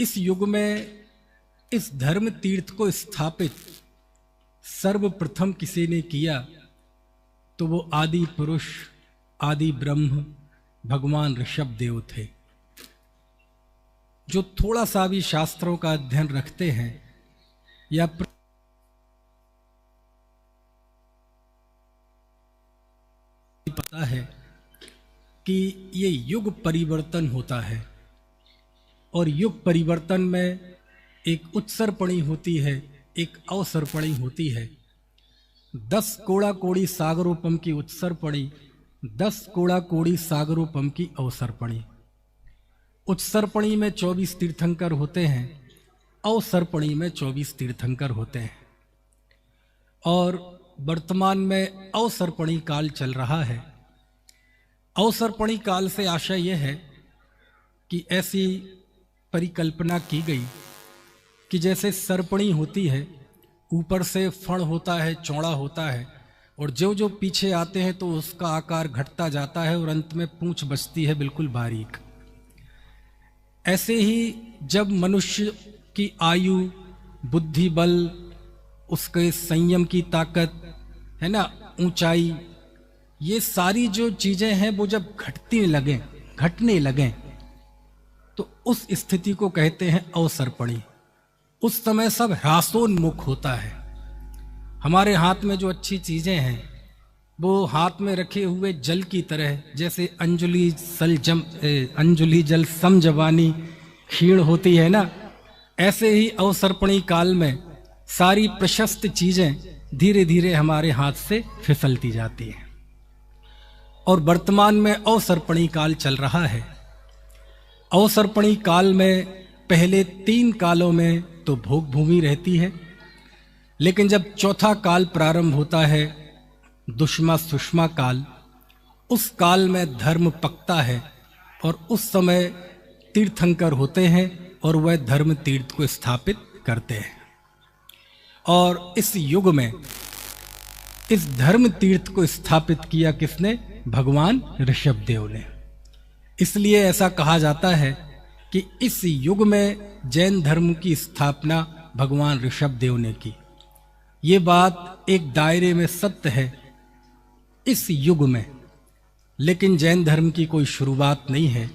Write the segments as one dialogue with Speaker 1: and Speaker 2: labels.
Speaker 1: इस युग में इस धर्म तीर्थ को स्थापित सर्वप्रथम किसी ने किया तो वो आदि पुरुष आदि ब्रह्म भगवान ऋषभ देव थे। जो थोड़ा सा भी शास्त्रों का अध्ययन रखते हैं या पता है कि ये युग परिवर्तन होता है और युग परिवर्तन में एक उत्सर्पणी होती है, एक अवसर्पणी होती है। 10 कोड़ा कोड़ी सागरोपम की उत्सर्पणी, 10 कोड़ा कोड़ी सागरोपम की अवसर्पणी। उत्सर्पणी में 24 तीर्थंकर होते हैं, अवसर्पणी में 24 तीर्थंकर होते हैं। और वर्तमान में अवसर्पणी काल चल रहा है। अवसर्पणी काल से आशय यह है कि ऐसी परिकल्पना की गई कि जैसे सर्पणी होती है, ऊपर से फण होता है, चौड़ा होता है, और जो जो पीछे आते हैं तो उसका आकार घटता जाता है और अंत में पूंछ बचती है बिल्कुल बारीक। ऐसे ही जब मनुष्य की आयु, बुद्धि बल, उसके संयम की ताकत है ना, ऊंचाई, ये सारी जो चीजें हैं वो जब घटने लगें तो उस स्थिति को कहते हैं अवसर्पणी। उस समय सब ह्रासोन्मुख होता है। हमारे हाथ में जो अच्छी चीजें हैं वो हाथ में रखे हुए जल की तरह, जैसे अंजुली जल सम जवानी क्षीण होती है ना, ऐसे ही अवसर्पणी काल में सारी प्रशस्त चीजें धीरे धीरे हमारे हाथ से फिसलती जाती हैं। और वर्तमान में अवसर्पणी काल चल रहा है। अवसर्पणी काल में पहले 3 कालों में तो भोग भूमि रहती है, लेकिन जब चौथा काल प्रारंभ होता है, दुष्मा सुषमा काल, उस काल में धर्म पकता है और उस समय तीर्थंकर होते हैं और वह धर्म तीर्थ को स्थापित करते हैं। और इस युग में इस धर्म तीर्थ को स्थापित किया किसने? भगवान ऋषभ देव ने। इसलिए ऐसा कहा जाता है कि इस युग में जैन धर्म की स्थापना भगवान ऋषभ देव ने की। ये बात एक दायरे में सत्य है इस युग में, लेकिन जैन धर्म की कोई शुरुआत नहीं है।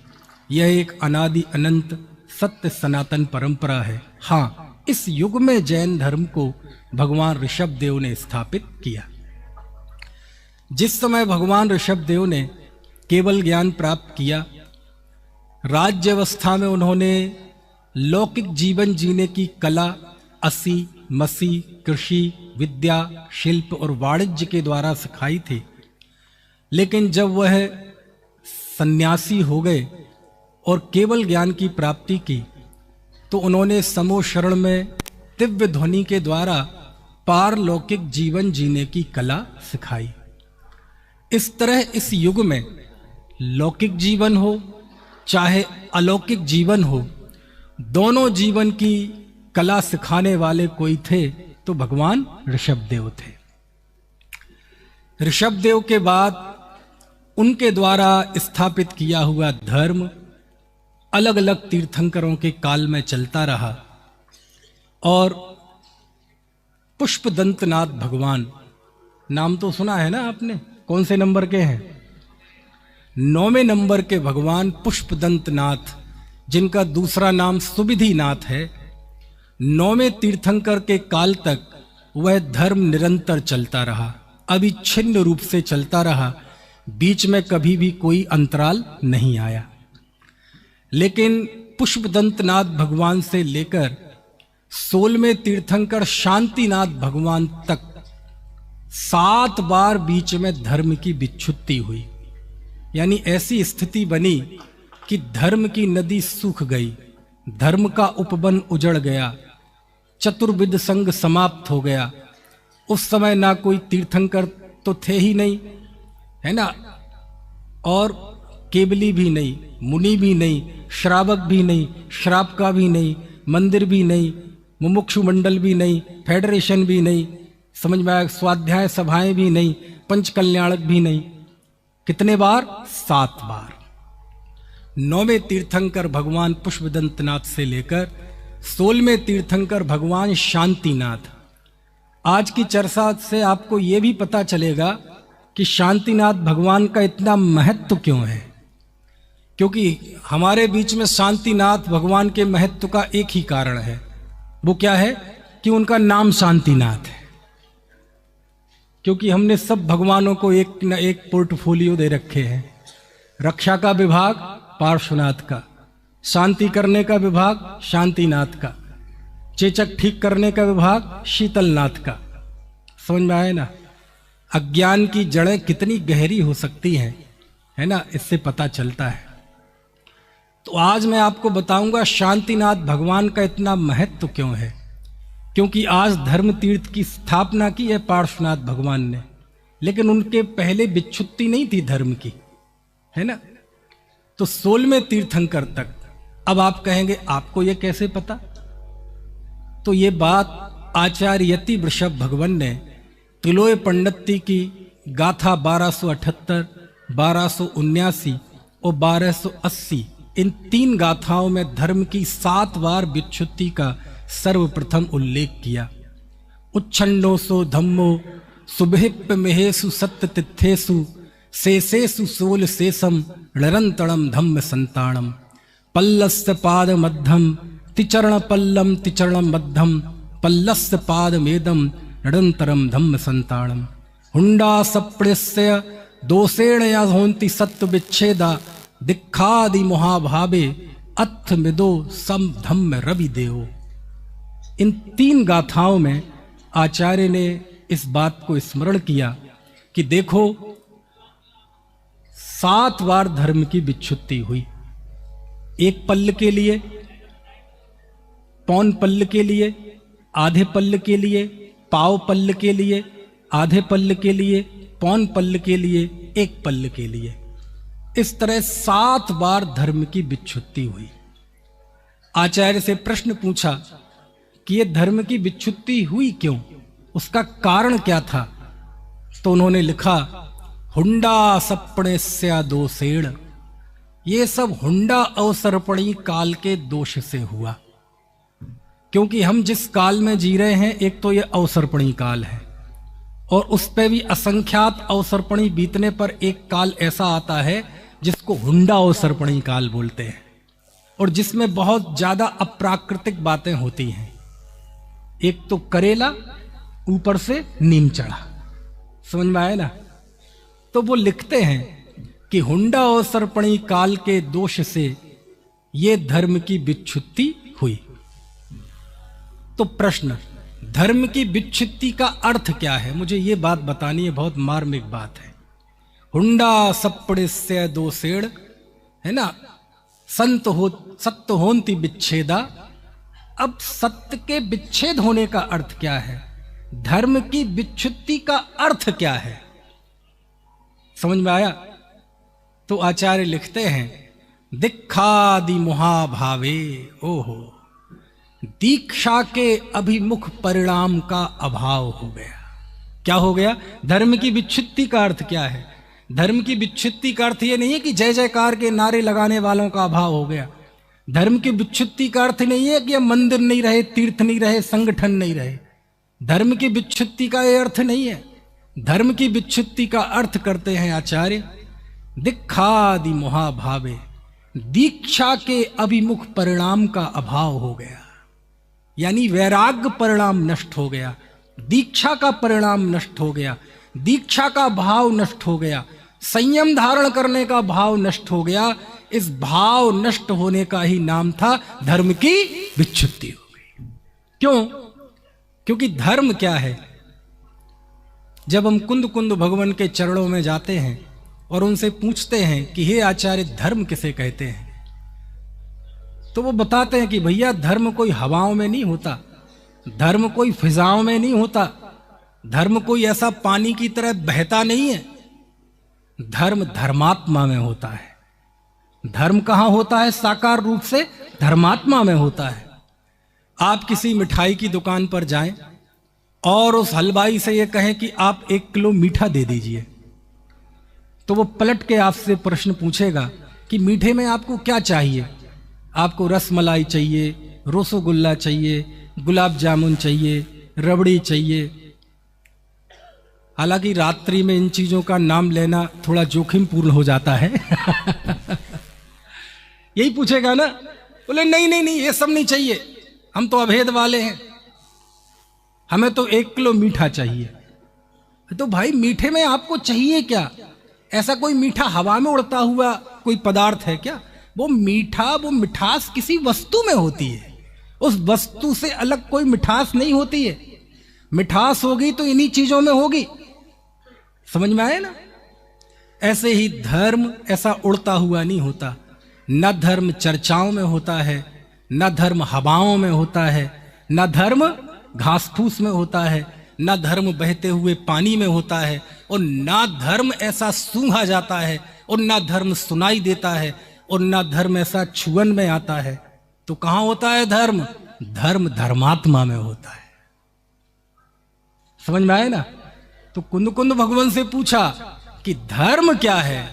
Speaker 1: यह एक अनादि अनंत सत्य सनातन परंपरा है। हाँ, इस युग में जैन धर्म को भगवान ऋषभ देव ने स्थापित किया। जिस समय भगवान ऋषभ देव ने केवल ज्ञान प्राप्त किया, राज्य अवस्था में उन्होंने लौकिक जीवन जीने की कला असी मसी कृषि विद्या शिल्प और वाणिज्य के द्वारा सिखाई थी। लेकिन जब वह सन्यासी हो गए और केवल ज्ञान की प्राप्ति की तो उन्होंने समो शरण में दिव्य ध्वनि के द्वारा पारलौकिक जीवन जीने की कला सिखाई। इस तरह इस युग में लौकिक जीवन हो चाहे अलौकिक जीवन हो, दोनों जीवन की कला सिखाने वाले कोई थे तो भगवान ऋषभ देव थे। ऋषभ देव के बाद उनके द्वारा स्थापित किया हुआ धर्म अलग अलग तीर्थंकरों के काल में चलता रहा। और पुष्पदंतनाथ भगवान, नाम तो सुना है ना आपने, कौन से नंबर के हैं? 9वें नंबर के भगवान पुष्पदंतनाथ, जिनका दूसरा नाम सुविधिनाथ है। 9वें तीर्थंकर के काल तक वह धर्म निरंतर चलता रहा, अविच्छिन्न रूप से चलता रहा, बीच में कभी भी कोई अंतराल नहीं आया। लेकिन पुष्पदंतनाथ भगवान से लेकर 16वें तीर्थंकर शांतिनाथ भगवान तक 7 बार बीच में धर्म की विच्छुत्ति हुई। यानी ऐसी स्थिति बनी कि धर्म की नदी सूख गई, धर्म का उपवन उजड़ गया, चतुर्विध संग समाप्त हो गया। उस समय ना कोई तीर्थंकर तो थे ही नहीं, है ना, और केवली भी नहीं, मुनि भी नहीं, श्रावक भी नहीं, श्राप का भी नहीं, मंदिर भी नहीं, मुमुक्षु मंडल भी नहीं, फेडरेशन भी नहीं, समझ में आया, स्वाध्याय सभाएं भी नहीं, पंच कल्याणक भी नहीं। कितने बार? 7 बार। 9वें तीर्थंकर भगवान पुष्पदंतनाथ से लेकर 16वें तीर्थंकर भगवान शांतिनाथ। आज की चर्चा से आपको ये भी पता चलेगा कि शांतिनाथ भगवान का इतना महत्व क्यों है। क्योंकि हमारे बीच में शांतिनाथ भगवान के महत्व का एक ही कारण है, वो क्या है कि उनका नाम शांतिनाथ है। क्योंकि हमने सब भगवानों को एक न एक पोर्टफोलियो दे रखे हैं। रक्षा का विभाग पार्श्वनाथ का, शांति करने का विभाग शांतिनाथ का, चेचक ठीक करने का विभाग शीतलनाथ का। समझ में आए ना? अज्ञान की जड़ें कितनी गहरी हो सकती हैं, है ना, इससे पता चलता है। तो आज मैं आपको बताऊंगा शांतिनाथ भगवान का इतना महत्व क्यों है। क्योंकि आज धर्म तीर्थ की स्थापना की है पार्श्वनाथ भगवान ने, लेकिन उनके पहले विच्छुत्ति नहीं थी धर्म की, है ना। तो 16वें तीर्थंकर तक। अब आप कहेंगे आपको ये कैसे पता? तो ये बात आचार्य यति वृषभ भगवान ने तिलोय पंडिती की गाथा 1278, 1279 और 1280 इन 3 गाथाओं में धर्म की 7 बार विच्छुत्ति का सर्वप्रथम उल्लेख किया। उच्छन्नोसो धम्मो सुभिप्प महेसु सत्य तिथेसु शेषेषु सोल शेषम निरंतरम धम्म संताणम पल्लस्य पाद मध्यम तिचरण पल्लम तिचरण मध्यम पल्लस्य पाद मेदम निरंतरम धम्म संताणम हुंडा सप्रेस्य दोषेण या होन्ति सत्व विच्छेदा दिक्खादि महाभावे अथ मिदो सम धम्म रवि देव। इन 3 गाथाओं में आचार्य ने इस बात को स्मरण किया कि देखो 7 बार धर्म की विच्छुत्ति हुई। एक पल्ल के लिए, पौन पल्ल के लिए, आधे पल्ल के लिए, पाव पल्ल के लिए, आधे पल्ल के लिए, पौन पल्ल के लिए, एक पल्ल के लिए। इस तरह 7 बार धर्म की विच्छुत्ति हुई। आचार्य से प्रश्न पूछा कि ये धर्म की विच्छुत्ति हुई क्यों, उसका कारण क्या था? तो उन्होंने लिखा हुंडा सप्पणेस्या दोषेण। ये सब हुंडा अवसर्पणी काल के दोष से हुआ। क्योंकि हम जिस काल में जी रहे हैं, एक तो ये अवसर्पणी काल है और उस पे भी असंख्यात अवसर्पणी बीतने पर एक काल ऐसा आता है जिसको हुंडा अवसर्पणी काल बोलते हैं और जिसमें बहुत ज्यादा अप्राकृतिक बातें होती हैं। एक तो करेला, ऊपर से नीम चढ़ा। समझ में आया ना? तो वो लिखते हैं कि हुंडा अवसर्पणी काल के दोष से ये धर्म की विच्छुत्ति हुई। तो प्रश्न, धर्म की विच्छुत्ति का अर्थ क्या है? मुझे ये बात बतानी है, बहुत मार्मिक बात है। हुंडा सप्पड़स्य दोषेण, है ना, सत्य होन्ति विच्छेदा। अब सत्य के विच्छेद होने का अर्थ क्या है? धर्म की विच्छुत्ति का अर्थ क्या है? समझ में आया? तो आचार्य लिखते हैं दिक्खादि महाभावे। ओहो, दीक्षा के अभिमुख परिणाम का अभाव हो गया। क्या हो गया? धर्म की विच्छुत्ति का अर्थ क्या है? धर्म की विच्छुत्ति का अर्थ ये नहीं है कि जय जयकार के नारे लगाने वालों का अभाव हो गया। धर्म की विच्छुत्ति का अर्थ नहीं है कि अब मंदिर नहीं रहे, तीर्थ नहीं रहे, संगठन नहीं रहे। धर्म की विच्छुत्ति का यह अर्थ नहीं है। धर्म की विच्छुत्ति का अर्थ करते हैं आचार्य दिक्खादि महाभावे। दीक्षा के अभिमुख परिणाम का अभाव हो गया, यानी वैराग्य परिणाम नष्ट हो गया, दीक्षा का परिणाम नष्ट हो गया, दीक्षा का भाव नष्ट हो गया, संयम धारण करने का भाव नष्ट हो गया। इस भाव नष्ट होने का ही नाम था धर्म की विच्छुत्ति हो गई। क्यों? क्योंकि धर्म क्या है? जब हम कुंद कुंद भगवान के चरणों में जाते हैं और उनसे पूछते हैं कि हे आचार्य धर्म किसे कहते हैं, तो वो बताते हैं कि भैया धर्म कोई हवाओं में नहीं होता, धर्म कोई फिजाओं में नहीं होता, धर्म कोई ऐसा पानी की तरह बहता नहीं है। धर्म धर्मात्मा में होता है। धर्म कहां होता है? साकार रूप से धर्मात्मा में होता है। आप किसी मिठाई की दुकान पर जाएं और उस हलवाई से ये कहें कि आप 1 किलो मीठा दे दीजिए, तो वो पलट के आपसे प्रश्न पूछेगा कि मीठे में आपको क्या चाहिए। आपको रसमलाई चाहिए, रसगुल्ला चाहिए, गुलाब जामुन चाहिए, रबड़ी चाहिए। हालांकि रात्रि में इन चीजों का नाम लेना थोड़ा जोखिम पूर्ण हो जाता है। यही पूछेगा ना, बोले नहीं नहीं नहीं, ये सब नहीं चाहिए, हम तो अभेद वाले हैं, हमें तो 1 किलो मीठा चाहिए। तो भाई मीठे में आपको चाहिए क्या? ऐसा कोई मीठा हवा में उड़ता हुआ कोई पदार्थ है क्या? वो मीठा, वो मिठास किसी वस्तु में होती है, उस वस्तु से अलग कोई मिठास नहीं होती है। मिठास होगी तो इन्हीं चीजों में होगी। समझ में आए ना? ऐसे ही धर्म ऐसा उड़ता हुआ नहीं होता। न धर्म चर्चाओं में होता है, न धर्म हवाओं में होता है, न धर्म घास फूस में होता है, न धर्म बहते हुए पानी में होता है, और न धर्म ऐसा सूंघा जाता है, और न धर्म सुनाई देता है, और न धर्म ऐसा छुअन में आता है। तो कहां होता है धर्म? धर्म धर्मात्मा में होता है। समझ में आए ना? तो कुंद कुंद भगवान से पूछा कि धर्म क्या है,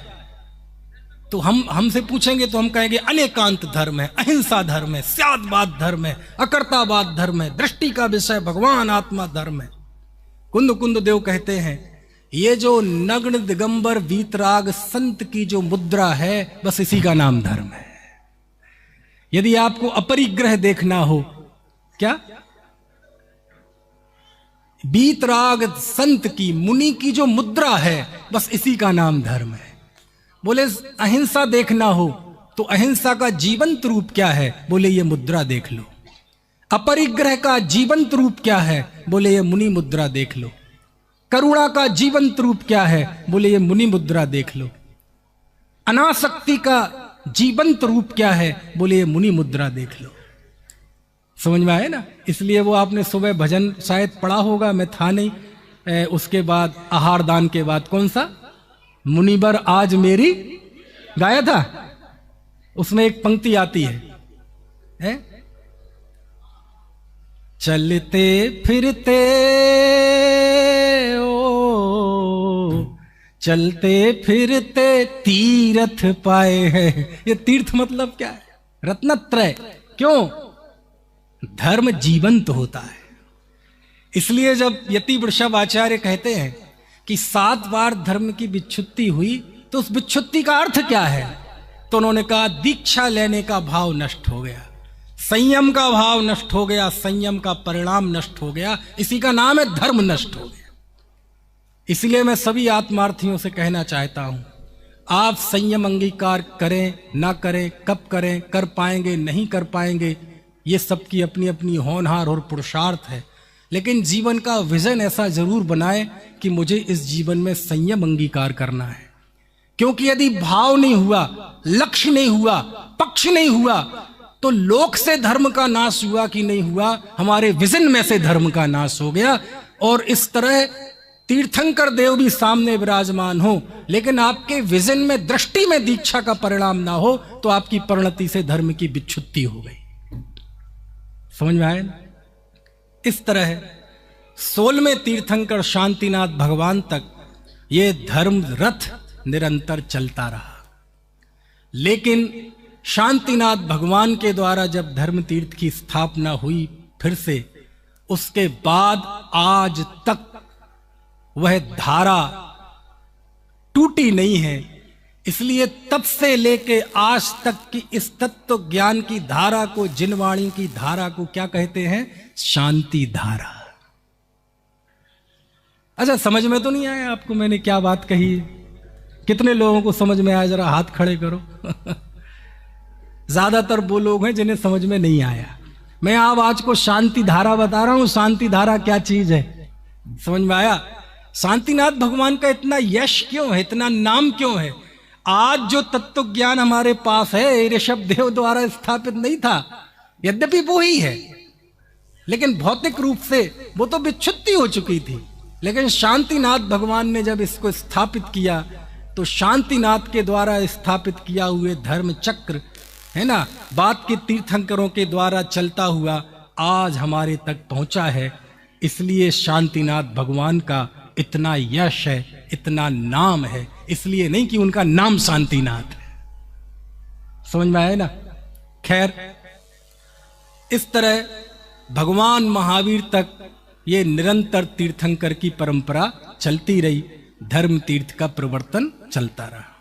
Speaker 1: तो हमसे पूछेंगे तो हम कहेंगे अनेकांत धर्म है, अहिंसा धर्म है, स्यादवाद धर्म है, अकर्तावाद धर्म है, दृष्टि का विषय भगवान आत्मा धर्म है। कुंद कुंद देव कहते हैं ये जो नग्न दिगंबर वीतराग संत की जो मुद्रा है, बस इसी का नाम धर्म है। यदि आपको अपरिग्रह देखना हो, क्या वीतराग संत की, मुनि की जो मुद्रा है, बस इसी का नाम धर्म है। बोले अहिंसा देखना हो तो अहिंसा का जीवंत रूप क्या है? बोले ये मुद्रा देख लो। अपरिग्रह का जीवंत रूप क्या है? बोले ये मुनि मुद्रा देख लो। करुणा का जीवंत रूप क्या है? बोले ये मुनि मुद्रा देख लो। अनासक्ति का जीवंत रूप क्या है? बोले ये मुनि मुद्रा देख लो। समझ में आए ना? इसलिए वो आपने सुबह भजन शायद पढ़ा होगा, मैं था नहीं, उसके बाद आहार दान के बाद कौन सा मुनिबर आज मेरी गाया था, उसमें एक पंक्ति आती है? चलते फिरते ओ, चलते फिरते तीर्थ पाए हैं। ये तीर्थ मतलब क्या है? रत्नत्रय। क्यों? धर्म जीवंत होता है। इसलिए जब यति वृषभ आचार्य कहते हैं कि 7 बार धर्म की विच्छुत्ति हुई, तो उस विच्छुत्ति का अर्थ क्या है? तो उन्होंने कहा दीक्षा लेने का भाव नष्ट हो गया, संयम का भाव नष्ट हो गया, संयम का परिणाम नष्ट हो गया, इसी का नाम है धर्म नष्ट हो गया। इसलिए मैं सभी आत्मार्थियों से कहना चाहता हूं, आप संयम अंगीकार करें ना करें, कब करें, कर पाएंगे नहीं कर पाएंगे, ये सबकी अपनी अपनी होनहार और पुरुषार्थ है। लेकिन जीवन का विजन ऐसा जरूर बनाए कि मुझे इस जीवन में संयम अंगीकार करना है। क्योंकि यदि भाव नहीं हुआ, लक्ष्य नहीं हुआ, पक्ष नहीं हुआ, तो लोक से धर्म का नाश हुआ कि नहीं हुआ, हमारे विजन में से धर्म का नाश हो गया। और इस तरह तीर्थंकर देव भी सामने विराजमान हो, लेकिन आपके विजन में, दृष्टि में दीक्षा का परिणाम ना हो, तो आपकी परिणति से धर्म की विच्छुत्ति हो गई। समझ में आए ना? इस तरह 16वें तीर्थंकर शांतिनाथ भगवान तक ये धर्म रथ निरंतर चलता रहा। लेकिन शांतिनाथ भगवान के द्वारा जब धर्म तीर्थ की स्थापना हुई फिर से, उसके बाद आज तक वह धारा टूटी नहीं है। इसलिए तब से लेके आज तक की इस तत्व ज्ञान की धारा को, जिनवाणी की धारा को क्या कहते हैं? शांति धारा। अच्छा, समझ में तो नहीं आया आपको मैंने क्या बात कही है? कितने लोगों को समझ में आया? जरा हाथ खड़े करो। ज्यादातर वो लोग हैं जिन्हें समझ में नहीं आया। मैं आप आज को शांति धारा बता रहा हूं। शांति धारा क्या चीज है? समझ में आया? शांतिनाथ भगवान का इतना यश क्यों है, इतना नाम क्यों है? आज जो तत्व ज्ञान हमारे पास है, ऋषभ देव द्वारा स्थापित नहीं था। यद्यपि वो ही है, लेकिन भौतिक रूप से वो तो विच्छुत्ति हो चुकी थी। लेकिन शांतिनाथ भगवान ने जब इसको स्थापित किया, तो शांतिनाथ के द्वारा स्थापित किया हुए धर्म चक्र है ना, बात के तीर्थंकरों के द्वारा चलता हुआ आज हमारे तक पहुंचा है। इसलिए शांतिनाथ भगवान का इतना यश है, इतना नाम है। इसलिए नहीं कि उनका नाम शांतिनाथ है। समझ में आया ना। खैर, इस तरह भगवान महावीर तक ये निरंतर तीर्थंकर की परंपरा चलती रही, धर्म तीर्थ का प्रवर्तन चलता रहा।